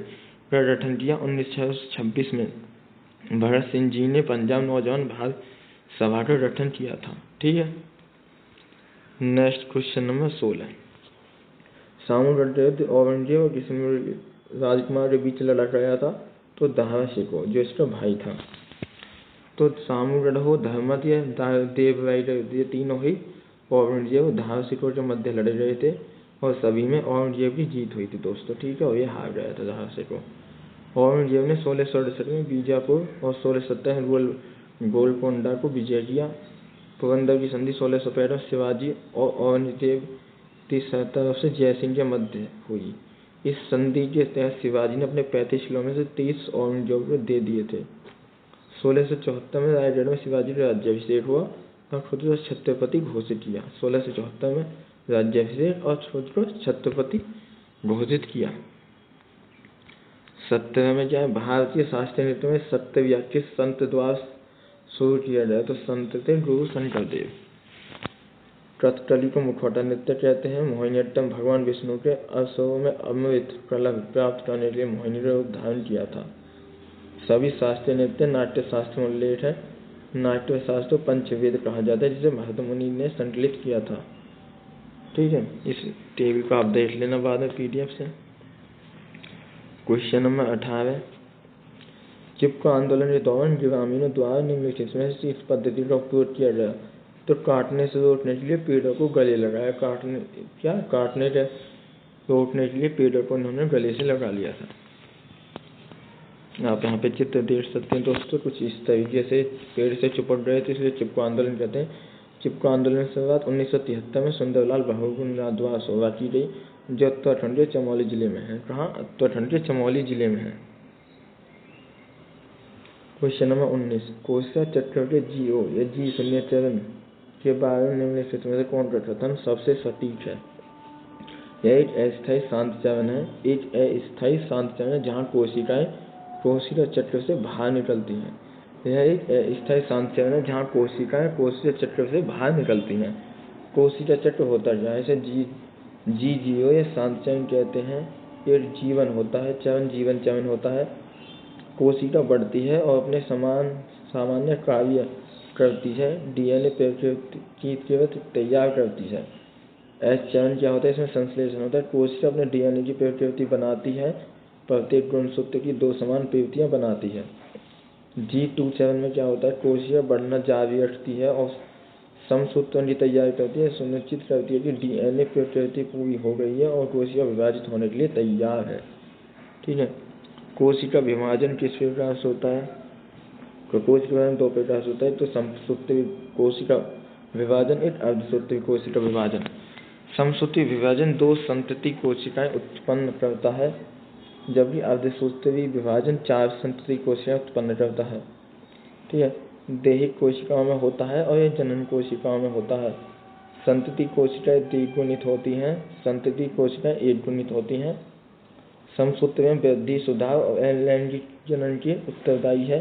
का गठन किया। 1926 में भगत सिंह जी ने पंजाब नौजवान भारत सभा का गठन किया था। ठीक है। Next question number 16। सामूगढ़ युद्ध औरंगजेब और किशनगढ़ राजकुमार के बीच लड़ा गया था। तो दारा शिकोह जो इसका भाई था। तो सामूगढ़ हो, धर्मत या देवराय ये तीनों ही औरंगजेब और दारा शिकोह के मध्य लड़े गए थे और सभी में औरंगजेब की जीत हुई थी दोस्तों। ठीक है। और ये हार गया था दारा शिकोह। औरंगजेब ने 1668 में बीजापुर और 1670 में गोलकोंडा को विजय किया। पुरंदर की संधि 1665 में शिवाजी और औरंगजेब की तरफ से जयसिंह के मध्य हुई। इस संधि के तहत शिवाजी ने अपने 35 किलो में से 30 औरंगजेब को दे दिए थे। 1674 में रायगढ़ में शिवाजी का राज्याभिषेक हुआ और खुद को छत्रपति घोषित किया। 1674 में राज्याभिषेक और खुद को छत्रपति घोषित किया। 17 में क्या है, भारतीय शास्त्रीय नृत्य में सप्तव्या किस संत द्वारा शुरू किया गया। तो संत थे गुरु शंकरदेव। कथकली को मुखौटा नृत्य कहते हैं। मोहिनीअट्टम भगवान विष्णु के असुरों में अमृत कला प्राप्त करने के लिए मोहिनी का रूप धारण किया था। सभी शास्त्रीय नृत्य नाट्य शास्त्र में उल्लेख है। नाट्य शास्त्र को पंचवेद कहा जाता है, जिसे भरत मुनि ने संकलित किया था। ठीक है। इस टेबल को आप देख लेना बाद में PDF से। Question number 18। चिपको आंदोलन के दौरान ग्रामीणों द्वारा निम्नलिखित में से इस पद्धति का उपयोग किया गया। तो काटने से रोकने के लिए पेड़ों को गले लगाया। काटने से रोकने के लिए पेड़ों को उन्होंने गले से लगा लिया था। आप यहाँ पे चित्र देख सकते हैं दोस्तों। कुछ इस तरीके से पेड़ से चिपक गए थे, इसलिए चिपको आंदोलन कहते हैं। चिपको आंदोलन की शुरुआत 1973 में सुंदरलाल बहुगुणा द्वारा शुरुआत की गई, जो उत्तराखंड के चमोली जिले में है। कहाँ? उत्तराखंड के चमोली जिले में है। Question number 19। कोशिका चक्र के GO या G शून्यचरण के बारे में निम्नलिखित में से कौन का कथन सबसे सटीक है। यह एक अस्थायी शांत चरण है। एक अस्थायी शांत चरण है जहाँ कोशिकाएं कोशिका चक्र से बाहर निकलती हैं। यह एक अस्थायी शांत चरण है जहाँ कोशिकाएं कोशिका चक्र से बाहर निकलती हैं। कोशिका चक्र होता है इसे GO या शांत चरण कहते हैं। एक जीवन होता है, चरण जीवन चरण होता है। कोशिका बढ़ती है और अपने सामान्य कार्य करती है। DNA प्रतिकृति तैयार करती है। S चरण क्या होता है? इसमें संश्लेषण होता है। कोशिका अपने DNA की प्रतिकृति बनाती है। प्रत्येक गुणसूत्र की 2 समान प्रतियां बनाती है। G2 चरण में क्या होता है? कोशिका बढ़ना जारी रखती है और समसूत्रण की तैयारी करती है, सुनिश्चित करती है कि DNA प्रतिकृति पूरी हो गई है और कोशिका विभाजित होने के लिए तैयार है। ठीक है। कोशिका विभाजन किस प्रकार से होता है? तो कोशिका विभाजन 2 प्रकार से होता है। तो समसूत्री कोशिका विभाजन, एक अर्धसूत्री कोशिका विभाजन। समसूत्री विभाजन 2 संतति कोशिकाएं उत्पन्न करता है, जबकि अर्धसूत्री विभाजन 4 संतति कोशिकाएं उत्पन्न करता है। ठीक है। दैहिक कोशिकाओं में होता है और यह जनन कोशिकाओं में होता है। संतति कोशिकाएं द्विगुणित होती हैं, संतति कोशिकाएं एकगुणित होती हैं। समसूत्र में वृद्धि, सुधार और अलैंगिक जनन के उत्तरदायी है,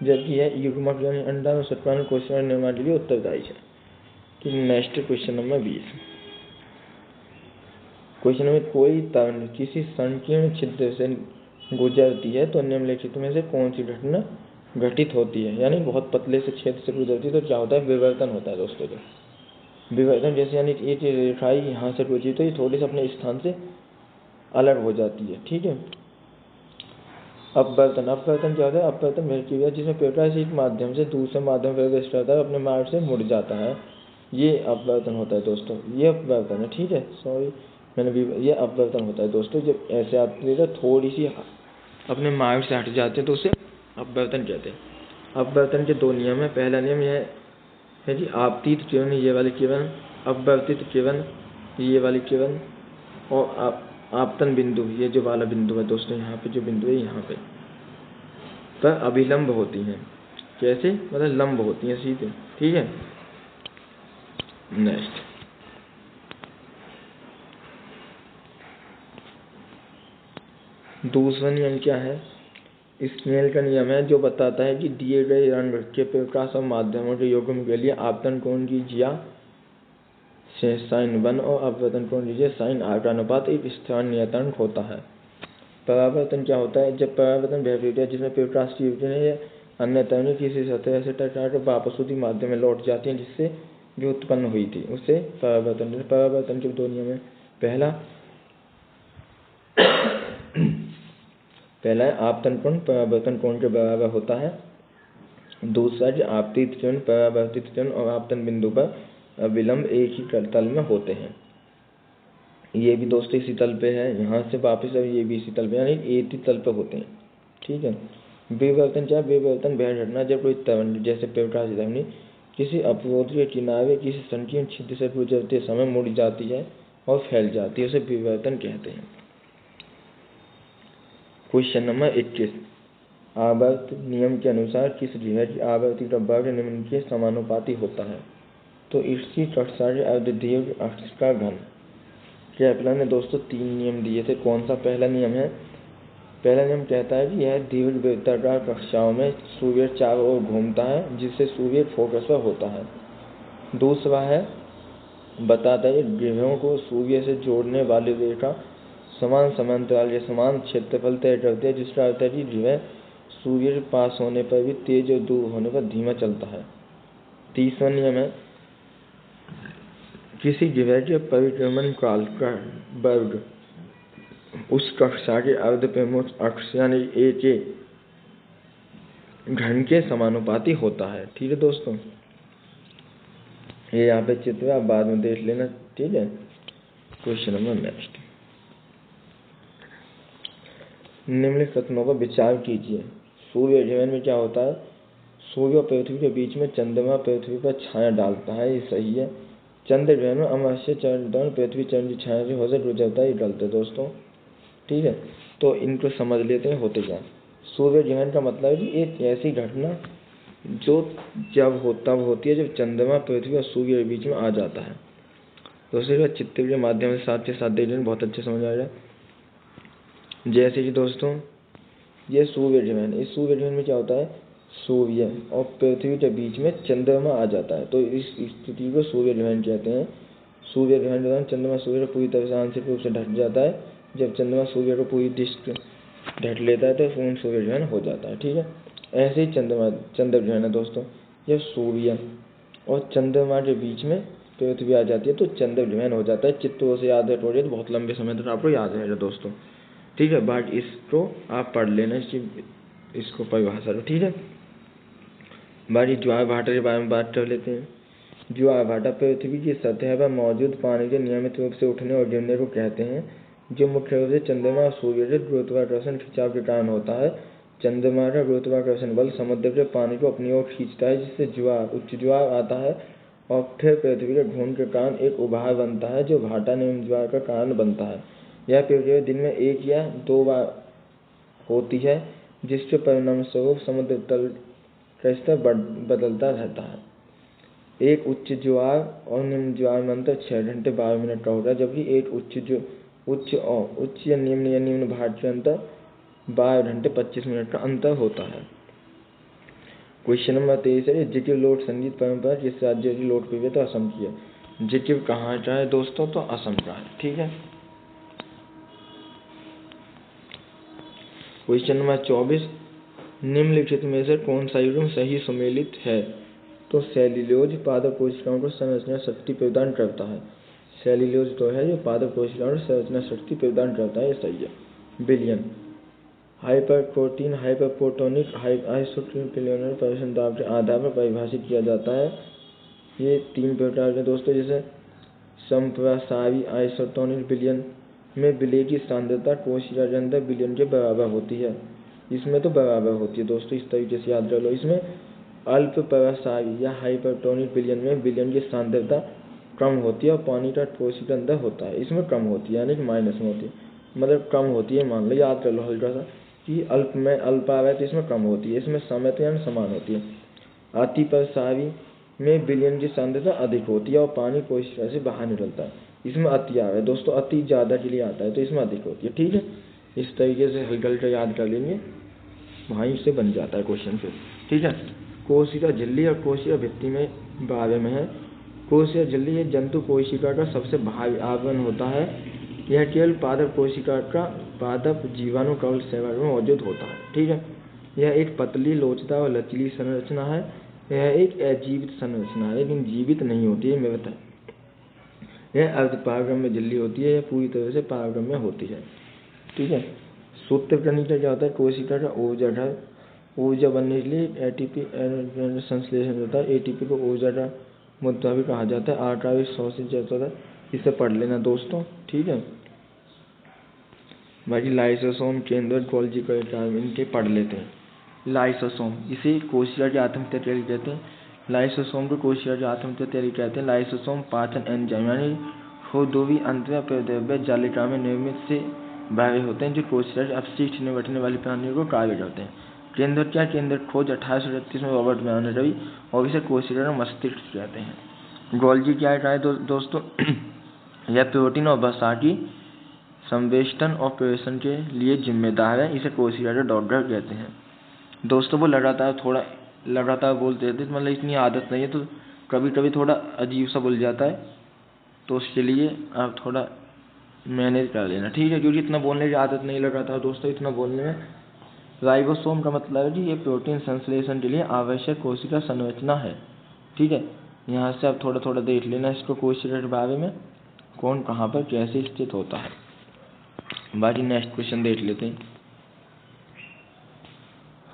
जबकि यह युग्मक यानी अंडा में शुक्राणु कोशिका निर्माण के लिए उत्तरदायी है। कि next question number 20। Question number कोई तरंग किसी संकीर्ण छिद्र से गुजरती है तो निम्नलिखित में से कौन सी घटना घटित होती है। यानी बहुत पतले से क्षेत्र से गुजरती है तो क्या होता है? विवर्तन होता है दोस्तों। जो विवर्तन जैसे यानी एक रेखाई यहाँ से गुजरी तो ये थोड़े से अपने स्थान से अलग हो जाती है। ठीक है। अपवर्तन क्या होता है? अपवर्तन वह क्रिया जिसमें प्रकाश एक माध्यम से दूसरे माध्यम में प्रवेश करता है, अपने मार्ग से मुड़ जाता है, ये अपवर्तन होता है दोस्तों। ये अपवर्तन है। ठीक है। ये अपवर्तन होता है दोस्तों। जब ऐसे आती है थोड़ी सी अपने मार्ग से हट जाते हैं तो उसे अपवर्तन कहते हैं। अपवर्तन के 2 नियम है। पहला नियम यह है कि आपतित किरण, ये वाली किरण, अपवर्तित किरण, ये वाली किरण, और आपतन बिंदु, ये जो वाला बिंदु है दोस्तों, यहाँ पे जो बिंदु है यहाँ पे पर अभिलंब होती हैं। कैसे? मतलब लंब होती हैं सीधे। ठीक है। नेक्स्ट दूसरा नियम क्या है? स्नेल का नियम है, जो बताता है कि दिए गए रंग के प्रकाश और माध्यमों के युग्म के लिए आपतन कोण की ज्या sin 1 और अपवर्तन कोण लीजिए sin r का अनुपात एक स्थिरांक नियतांक होता है। परावर्तन क्या होता है? जब परावर्तन वह जिसमें पेवट्रास्टिविटी या अन्य तरह किसी सतह से टकरा कर वापस उसी माध्यम में लौट जाती है जिससे जो उत्पन्न हुई थी, उसे परावर्तन। परावर्तन के दो नियम है। पहला है आपतन कोण परावर्तन कोण के बराबर होता है। दूसरा है आपतित किरण परावर्तित किरण और आपतन बिंदु पर विलंब एक ही तल में होते हैं। ये भी दोस्तों इसी तल पे है, यहाँ से वापस अब ये भी इसी तल पे, यानी एक ही तल पे होते हैं। ठीक है। विवर्तन क्या? विवर्तन वह घटना जब कोई तरंग जैसे पेवट्रास्टिविटी किसी अवरोध के किनारे किसी संकीर्ण छिद्र से गुजरते समय मुड़ जाती है और फैल जाती है, उसे विवर्तन कहते हैं। क्वेश्चन नंबर 21, आवर्त नियम के अनुसार किस विभव की आवर्ती का वर्ग निम्न के समानुपाती होता है? तो इसकी कक्षा के अर्धदीर्घ अक्ष का घन। केपलर ने दोस्तों 3 नियम दिए थे। कौन सा पहला नियम है? पहला नियम कहता है कि यह दीर्घवृत्ताकार कक्षाओं में सूर्य चारों ओर घूमता है जिससे सूर्य फोकस पर होता है। दूसरा है बताता है ग्रहों को सूर्य से जोड़ने वाली रेखा समान समांतराल या समान क्षेत्रफल तय करती है, जिसका अर्थ है कि ग्रह सूर्य के पास होने पर भी तेज और दूर होने पर धीमा चलता है। तीसरा नियम है किसी ग्रह के परिक्रमण काल का वर्ग उस कक्षा के अर्ध प्रमुख अक्ष यानी ए के घन के समानुपाती होता है। ठीक है दोस्तों, ये यहाँ पे चित्र आप बाद में देख लेना। ठीक है। क्वेश्चन नंबर नेक्स्ट, निम्नलिखित कथनों पर विचार कीजिए। सूर्य ग्रहण में क्या होता है? सूर्य और पृथ्वी के बीच में चंद्रमा पृथ्वी पर छाया डालता है, ये सही है। चंद्र ग्रहण में अमावस्या चंद्र दौरान पृथ्वी चंद्र की छाया से होकर गुजरता है, ये गलत है दोस्तों। ठीक है, तो इनको समझ लेते हैं होते क्या। सूर्य ग्रहण का मतलब है कि एक ऐसी घटना जो जब होती है जब चंद्रमा पृथ्वी और सूर्य के बीच में आ जाता है। दूसरी बात चित्र के माध्यम से साथ के साथ देख लेना, बहुत अच्छे समझ आएगा। जैसे कि दोस्तों ये सूर्य ग्रहण, इस सूर्य ग्रहण में क्या होता है? सूर्य और पृथ्वी के बीच में चंद्रमा आ जाता है, तो इस स्थिति को सूर्य ग्रहण कहते हैं। सूर्य ग्रहण के दौरान चंद्रमा सूर्य को पूरी तरह से आंशिक रूप से ढक जाता है। जब चंद्रमा सूर्य को पूरी डिस्क ढक लेता है तो पूर्ण सूर्य ग्रहण हो जाता है। ठीक है। ऐसे ही चंद्र ग्रहण है दोस्तों, जब सूर्य और चंद्रमा के बीच में पृथ्वी आ जाती है तो चंद्र ग्रहण हो जाता है। चित्रों से याद रखोगे तो बहुत लंबे समय तक आपको याद रहेगा दोस्तों। ठीक है, बट इसको आप पढ़ लेना, इसको परिभाषा लो। ठीक है। बाकी ज्वार भाटा के बारे में बात कर लेते हैं। ज्वार भाटा पृथ्वी की सतह पर मौजूद पानी के नियमित रूप से उठने और गिरने को कहते हैं, जो मुख्य रूप से चंद्रमा और सूर्य के गुरुत्वाकर्षण खिंचाव के कारण होता है। चंद्रमा का गुरुत्वाकर्षण बल समुद्र के पानी को अपनी ओर खींचता है, जिससे ज्वार उच्च ज्वार आता है और फिर पृथ्वी के घूर्णन के कारण एक उभार बनता है जो भाटा निम्न ज्वार का कारण बनता है। यह प्रक्रिया दिन में 1 या 2 बार होती है, जिसके परिणाम स्वरूप समुद्र तल का स्तर बदलता रहता है। एक उच्च ज्वार और निम्न ज्वार में अंतर 6 घंटे 12 मिनट का होता है, जबकि एक उच्च या निम्न भाट के अंतर 12 घंटे 25 मिनट का अंतर होता है। क्वेश्चन नंबर 23 है जिक्र लोक संगीत परंपरा किस राज्य की लोकप्रियता? असम की है। जिक्र कहाँ का है दोस्तों? तो असम का है। ठीक है। क्वेश्चन नंबर 24, निम्नलिखित में से कौन सा युग्म सही सुमेलित है? तो सेल्यूलोज पादप कोशिकाओं को संरचना शक्ति प्रदान करता है। सेल्यूलोज तो है जो पादप कोशिकाओं को संरचना शक्ति प्रदान करता है, ये सही है। बिलियन हाइपरप्रोटीन हाइपरप्रोटोनिक आइसोट्रोपिक प्रवेशन दाब के आधार पर परिभाषित किया जाता है। ये 3 प्रकार के दोस्तों, जैसे संप्रसारी आइसोटोनिक विलयन में विलय की सांद्रता कोशिका के अंदर विलयन के बराबर होती है। इसमें तो बराबर होती है दोस्तों, इस तरीके से याद कर लो। इसमें अल्प प्रसारी या हाइपरटोनिक विलयन में विलयन की सांद्रता कम होती है और पानी का कोशिका के अंदर होता है, इसमें कम होती है, यानी कि माइनस में होती है, मतलब कम होती है। मान लो, याद कर लो हल्का सा कि अल्प में अल्प आ रहा है तो इसमें कम होती है, इसमें समय तो यानी समान होती है। अति प्रसारी में विलयन की सांद्रता अधिक होती है और पानी कोशिका से बाहर निकलता है, इसमें अति आ रहा है दोस्तों, अति ज़्यादा के लिए आता है तो इसमें अधिक होती है। ठीक है, इस तरीके से हल्का याद कर लेंगे, वहीं से बन जाता है क्वेश्चन फिर। ठीक है। कोशिका झिल्ली और कोशिका भित्ति में बारे में है। कोशिका झिल्ली ये जंतु कोशिका का सबसे भारी आवरण होता है। यह केवल पादप कोशिका का पादप जीवाणु केवल शैवाल में मौजूद होता है। ठीक है, यह एक पतली, लोचदार और लचीली संरचना है। यह एक अजीवित संरचना है, लेकिन जीवित नहीं होती है, मृत है। यह अर्धपारगम्य झिल्ली होती है, यह पूरी तरह से पारगम्य होती है। ठीक है, सूत्रकृमि का क्या होता है, कोशिका का ऊर्जा बनने के लिए एटीपी संश्लेषण होता है। एटीपी को ऊर्जा का मुद्दा भी कहा जाता है। आर्टरी सॉसेज होता है, इसे पढ़ लेना दोस्तों। ठीक है, बाकी लाइसोसोम, केंद्र, गोल्गी का इनके पढ़ लेते हैं। लाइसोसोम, इसे कोशिका की आत्महत्या तैयारी कहते हैं। लाइसोसोम को कोशिका की आत्महत्या तैयारी कहते हैं। लाइसोसोम पाचन एंजाइम यानी खुदवी अंतः प्रद्रव्य जालिका में निर्मित से बाहर होते हैं, जो कोशिका के अपशिष्ट निपटने वाली प्राणियों को कार्य करते हैं। केंद्र क्या, केंद्र खोज 1838 में रॉबर्ट ब्राउन ने करी और इसे कोशिका का मस्तिष्क कहते हैं। गोल्गी क्या है दोस्तों यह प्रोटीन और वसा की संवेष्टन ऑपरेशन के लिए जिम्मेदार है। इसे कोशिका का डॉक्टर कहते हैं। दोस्तों वो लगातार बोलते रहते, मतलब इतनी आदत नहीं है, तो कभी कभी थोड़ा अजीब सा बोल जाता है, तो उसके लिए आप थोड़ा मैनेज कर लेना। ठीक है, क्योंकि इतना बोलने की आदत नहीं लगातार दोस्तों, इतना बोलने में। राइबोसोम का मतलब है कि ये प्रोटीन संश्लेषण के लिए आवश्यक कोशिका संरचना है। ठीक है, यहाँ से आप थोड़ा थोड़ा देख लेना इसको, कोशिका के बारे में, कौन कहाँ पर कैसे स्थित होता है। बाकी नेक्स्ट क्वेश्चन देख लेते हैं।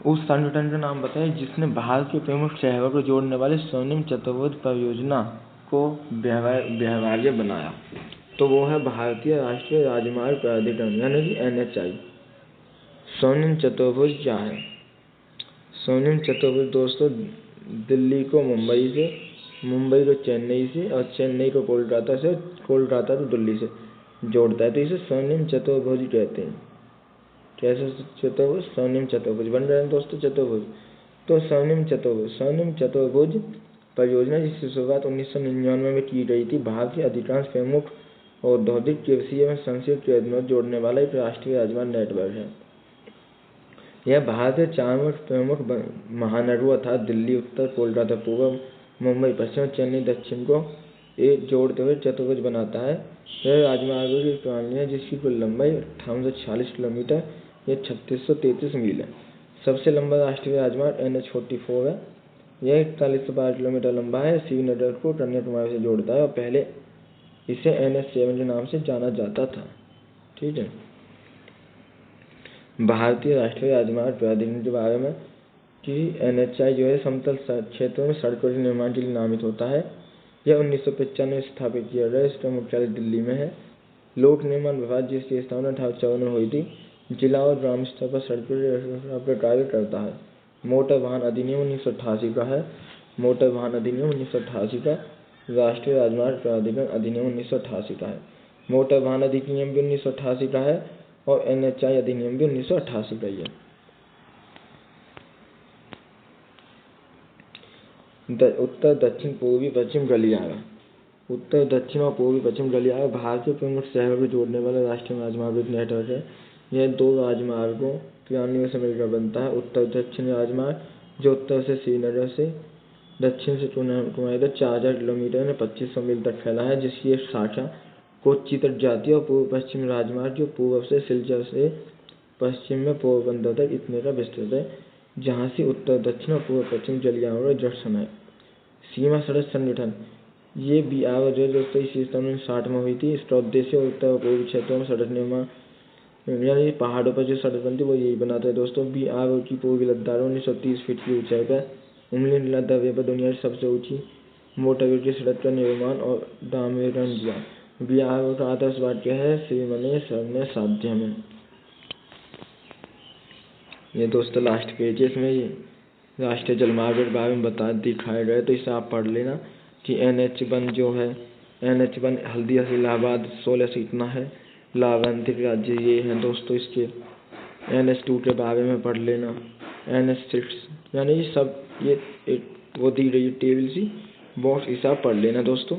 उस संगठन का नाम बताएं जिसने भारत के प्रमुख शहरों को जोड़ने वाले स्वर्णिम चतुर्भुज परियोजना को व्यवहार्य बनाया। तो वो है भारतीय राष्ट्रीय राजमार्ग प्राधिकरण यानी कि NHAI। स्वर्णिम चतुर्भुज क्या है? स्वर्णिम चतुर्भुज दोस्तों दिल्ली को मुंबई से, मुंबई को चेन्नई से और चेन्नई को कोलकाता से, कोलकाता को दिल्ली से जोड़ता है, तो इसे स्वर्णिम चतुर्भुज कहते हैं। कैसे चतुर्भुज? स्वर्णिम चतुर्भुज बन रहे हैं दोस्तों चतुर्भुज। तो स्वर्णिम चतुर्भुज परियोजना जिसकी शुरुआत 1999 में की गई थी, भारत के अधिकांश प्रमुख औद्योगिक, कृषि एवं संस्कृत केंद्रों जोड़ने वाला एक राष्ट्रीय राजमार्ग नेटवर्क है। यह भारत के 4 प्रमुख महानगरों अर्थात दिल्ली उत्तर, कोलकाता पूर्व, मुंबई पश्चिम और चेन्नई दक्षिण को एक जोड़ते हुए चतुर्भुज बनाता है। यह राजमार्गों की प्रणाली है जिसकी कुल लंबाई 5840 किलोमीटर या 3633 मील है। सबसे लंबा राष्ट्रीय राजमार्ग NH-44 है। यह 4112 किलोमीटर लंबा है। श्रीनगर को कन्याकुमारी से जोड़ता है और पहले इसे NH-7 के नाम से जाना जाता था। ठीक है, भारतीय राष्ट्रीय राजमार्ग प्राधिकरण के बारे में कि NHAI जो है समतल क्षेत्रों में सड़कों के निर्माण के लिए नामित होता है। यह 1995 में स्थापित किया गया। इसका मुख्यालय दिल्ली में है। लोक निर्माण विभाग जिसकी स्थापना 1854 में हुई थी, जिला और ग्राम स्तर पर सड़कों पर कार्य करता है। मोटर वाहन अधिनियम 1988 का है। मोटर वाहन अधिनियम 1988 का। राष्ट्रीय राजमार्ग प्राधिकरण अधिनियम 1988 का है। मोटर वाहन अधिनियम भी 1988 का है और NHAI अधिनियम भी 1988 का ही है। उत्तर दक्षिण पूर्वी पश्चिम गलियारा। उत्तर दक्षिण और पूर्वी पश्चिम गलियारा भारत के प्रमुख शहरों को जोड़ने वाला राष्ट्रीय राजमार्ग नेटवर्क है। यह 2 राजमार्गों क्रियान्वयन से मिलकर बनता है। उत्तर दक्षिण राजमार्ग जो उत्तर से श्रीनगर से दक्षिण से कन्याकुमारी तक 4000 किलोमीटर में 2500 मील तक फैला है, जिसकी एक शाखा कोच्चि तक जाती है। और पूर्व पश्चिम राजमार्ग जो पूर्व से सिलचर से पश्चिम में पोरबंदर तक इतने का विस्तृत है, जहाँ से उत्तर दक्षिण और पूर्व पश्चिम गलियारों का जंक्शन है। सीमा सड़क संगठन ये BIR जो दोस्तों इसी सन 1960 में हुई थी। इसका उद्देश्य उत्तर और पूर्वी क्षेत्रों में सड़क निर्माण यानी पहाड़ों पर जो सड़क बनती है वो यही बनाता है दोस्तों। BIR की पूर्वी लद्दाख 1930 फीट की ऊंचाई पर उमलिन लद्दाख पर दुनिया की सबसे ऊंची मोटरवे की सड़क का निर्माण और डामरीकरण किया। BIR का आदर्श वाक्य है श्रीमने सबने साध्य में। ये दोस्तों लास्ट पेज है, इसमें ये राष्ट्रीय जलमार्ग के बारे में दिखाया गया, तो इसे आप पढ़ लेना कि NH1 जो है, NH1 हल्दिया से इलाहाबाद 16 से इतना है। लाभांतिक राज्य ये हैं दोस्तों इसके। NH2 के बारे में पढ़ लेना। NH6 यानी ये सब ये एक वो दी गई टेबल सी बॉक्स, इसे आप पढ़ लेना दोस्तों।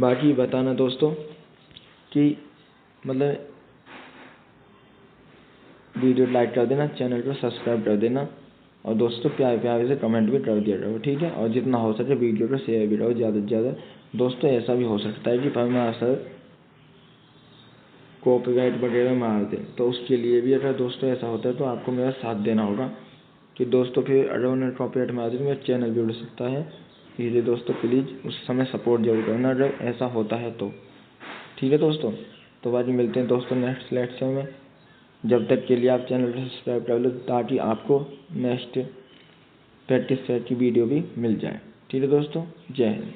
बाकी बताना दोस्तों कि मतलब वीडियो लाइक कर देना, चैनल को सब्सक्राइब कर देना और दोस्तों प्यार से कमेंट भी कर दिया करो। ठीक है, और जितना हो सके वीडियो को शेयर भी करो ज़्यादा से ज़्यादा। दोस्तों ऐसा भी हो सकता है कि परमार सर कॉपीराइट वगैरह मार दे, तो उसके लिए भी अगर दोस्तों ऐसा होता है तो आपको मेरा साथ देना होगा कि दोस्तों फिर अगर उन्हें कॉपीराइट मार दे तो मेरा चैनल भी उड़ सकता है। इसलिए दोस्तों प्लीज़ उस समय सपोर्ट जरूर करना अगर ऐसा होता है तो। ठीक है दोस्तों, तो बाद में मिलते हैं दोस्तों नेक्स्ट लेक्चर में। जब तक के लिए आप चैनल को सब्सक्राइब कर लो ताकि आपको नेक्स्ट प्रैक्टिस सेट की वीडियो भी मिल जाए। ठीक है दोस्तों, जय हिंद।